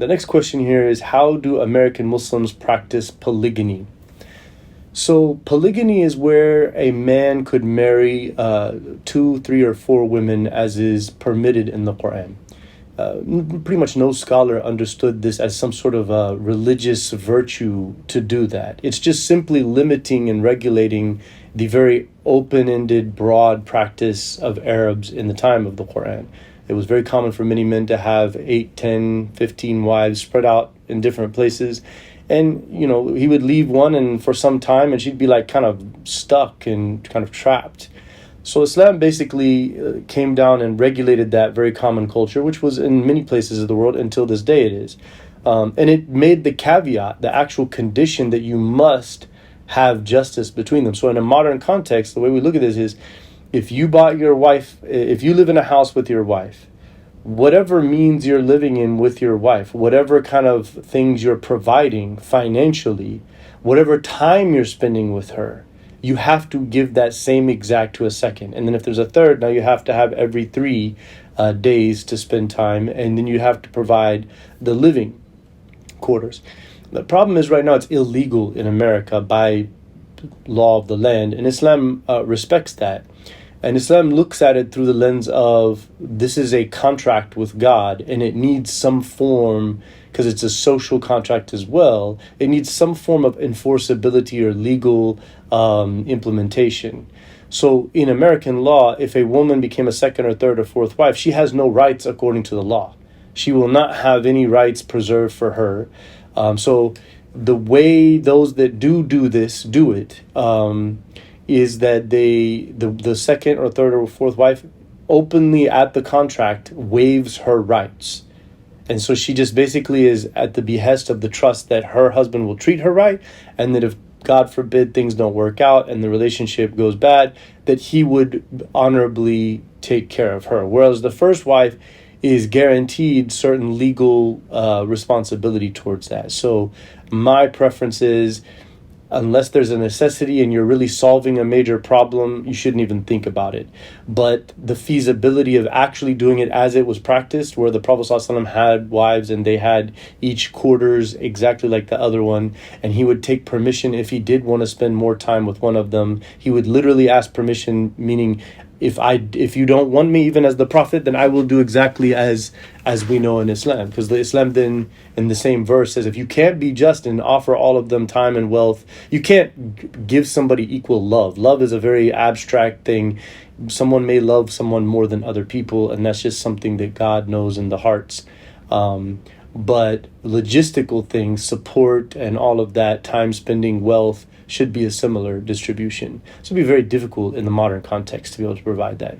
The next question here is, how do American Muslims practice polygyny? So polygyny is where a man could marry 2, 3, or 4 women as is permitted in the Quran. Pretty much no scholar understood this as some sort of a religious virtue to do that. It's just simply limiting and regulating the very open-ended, broad practice of Arabs in the time of the Quran. It was very common for many men to have 8, 10, 15 wives spread out in different places. And, he would leave one and for some time and she'd be like kind of stuck and kind of trapped. So Islam basically came down and regulated that very common culture, which was in many places of the world until this day it is. And it made the caveat, the actual condition, that you must have justice between them. So in a modern context, the way we look at this is, if you live in a house with your wife, whatever means you're living in with your wife, whatever kind of things you're providing financially, whatever time you're spending with her, you have to give that same exact to a second. And then if there's a third, now you have to have every 3 days to spend time, and then you have to provide the living quarters. The problem is right now it's illegal in America by law of the land, and Islam respects that. And Islam looks at it through the lens of, this is a contract with God, and it needs some form, because it's a social contract as well, it needs some form of enforceability or legal implementation. So in American law, if a woman became a second or third or fourth wife, she has no rights according to the law. She will not have any rights preserved for her. So the way those that do this do it, is that the second or third or fourth wife openly at the contract waives her rights. And so she just basically is at the behest of the trust that her husband will treat her right, and that if, God forbid, things don't work out and the relationship goes bad, that he would honorably take care of her. Whereas the first wife is guaranteed certain legal responsibility towards that. So my preference is, unless there's a necessity and you're really solving a major problem, you shouldn't even think about it. But the feasibility of actually doing it as it was practiced, where the Prophet ﷺ had wives and they had each quarters exactly like the other one, and he would take permission if he did want to spend more time with one of them. He would literally ask permission, meaning, if you don't want me even as the Prophet, then I will do exactly as we know in Islam. Because the Islam then in the same verse says, if you can't be just and offer all of them time and wealth, you can't give somebody equal love. Love is a very abstract thing. Someone may love someone more than other people, and that's just something that God knows in the hearts. But logistical things, support and all of that, time spending, wealth, should be a similar distribution. So it'd be very difficult in the modern context to be able to provide that.